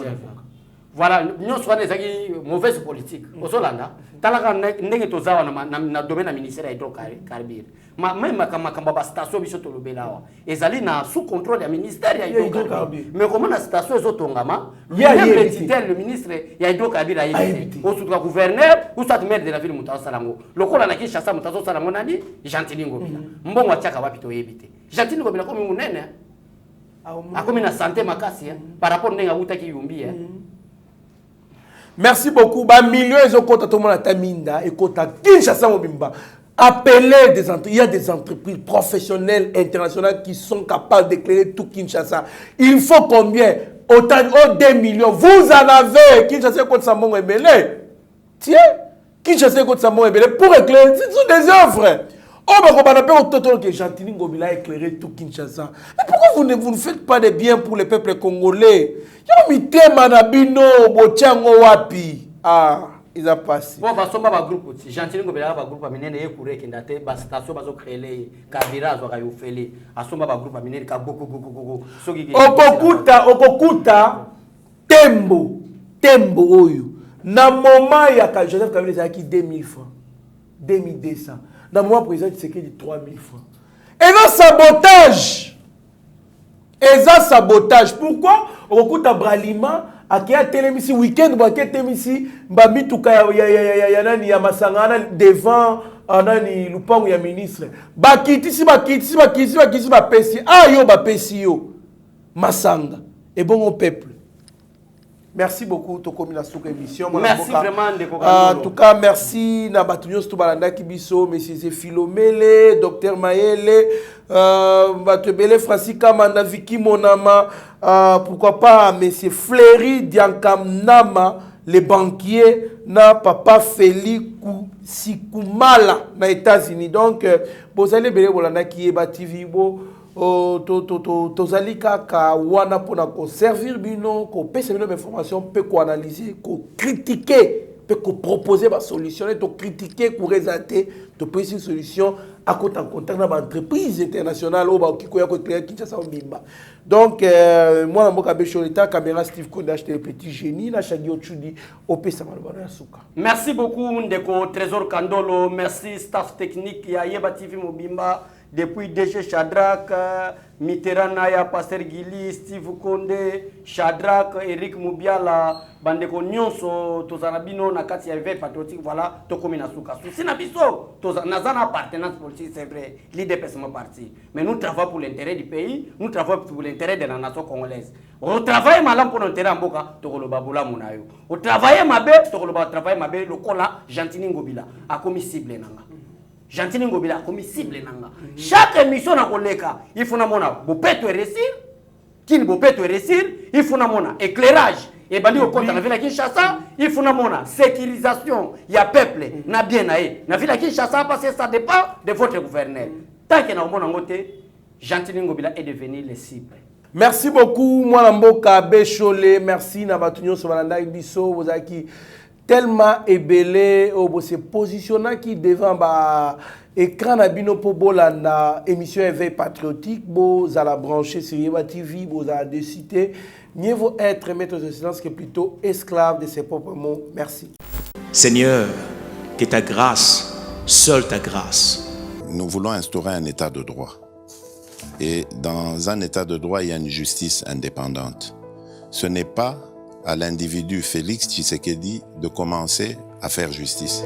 Voilà, nous sommes des mauvaises politiques. Au Solanda, talaka ndenge tozawa na domaine ministère hydrocarbures. Même ma station biso to lobelawa. Ezali na sous contrôle du ministère hydrocarbures. Mais comment la station ezotongama? Le ministre hydrocarbures a évité. Au sous gouverneur ou soit maire de la ville Moutazo Salango. Lokola na Kinshasa Moutazo Salango nani? Jantini Ngobila. Mbongo achaka wapi to éviter. Jantini Ngobila comme munene. Akomi na santé makasi par rapport ndenga utaki yumbi. Merci beaucoup. Millions de comptes à tout le monde à Taminda et compte à Kinshasa Mobimba. Appelez des entreprises. Il y a des entreprises professionnelles internationales qui sont capables d'éclairer tout Kinshasa. Il faut combien? Autant 2 millions. Vous en avez. Kinshasa compte Samon et Belé. Tiens, Kinshasa compte Samon et Belé pour éclairer. Ce sont des œuvres. Oh, mais on appelle au que Jantini Ngobila a éclairé tout Kinshasa. Mais pourquoi vous ne faites pas de bien pour le peuple congolais? Ah, ils ont passé. Bon, parce que ma groupe, Jantini Ngobila va groupe amener les courriers qui datent, bas station bas créer Kabira zo kayo fele. Asoma ba groupe amener ka gogo. Okukuta tembo oyo. Na moment ya ka Joseph Kabila qui 2000 francs, 2200. Dans le moment président c'est que 3000 francs. Et là sabotage. Pourquoi? Okukuta Bralima akia telemisi week-end ba akia telemisi ba mituka ya nani ya masangana devant nani lupango ya ministre bakitisi ba pesi ayo ba pesi yo masanga et bon au peuple Merci beaucoup, Tokomi na Souka émission. Merci vraiment de En tout cas, merci na Batunios Toubalanda Kibiso, M. Philomele, Dr Mayele, Batebele Francis Kamanda, Vicky Monama, pourquoi pas M. Fleury Diankam Nama, les banquiers, na Papa Félix Sikumala, na États-Unis. Donc, vous allez bien, vous allez qui est TV, tozali kaka wana pona ko servir bino ko pesa bino information pe ko analyser ko critiquer pe ko proposer ba solution to critiquer ko présenter to proposer une solution à côté en contact na ba entreprise internationale au ba kiko ya ko créer Kinshasa Mbimba. Donc moi na mboka Becholita caméra Steve Konda acheter le petit génie na Shagi Ochudi au pesa malobana suka. Merci beaucoup Ndeko Trésor Kandolo, merci staff technique ya Yeba TV Mobimba. Depuis DG Shadrach, Mitterrand Naya, Pasteur Gili, Steve Konde, Shadrach, Eric Moubiala, Bandeko Nyonso, Tozanabino, Nakati Éveil Patriotique, voilà, Tokomina Souka. Si Nabiso, Nazana appartenance politique, c'est vrai, l'IDPS est parti. Mais nous travaillons pour l'intérêt du pays, nous travaillons pour l'intérêt de la nation congolaise. On travaille mal pour l'intérêt en Boka, Tokoloba Bola Munayo. On travaille mal, Tokoloba travaille mal, le Kola, Gentini Ngobila, a commis cible Nanga. Gentini Ngobila comme cible nanga. Chaque émission na koleka, il faut na mona bopeto réussir, kin bopeto réussir, il faut na mona éclairage et bandi au compte na ville Kinshasa, il faut na mona sécurisation, il y a peuple na bien naé. Na ville Kinshasa parce que ça dépend de votre gouverneur. Tant que na mona ngote, Gentini Ngobila est devenu le cible. Merci beaucoup moi Mboka Becholé, merci na batunyo so balanda biso bozaki tellement ébélé au se positionner qui devant ba écran na bino po bolanda émission éveil patriotique bo za la brancher sur Yeba TV bo za décider mieux vaut être maître de silence que plutôt esclave de ses propres mots. Merci. Seigneur, que ta grâce, seule ta grâce. Nous voulons instaurer un état de droit. Et dans un état de droit, il y a une justice indépendante. Ce n'est pas à l'individu Félix Tshisekedi de commencer à faire justice.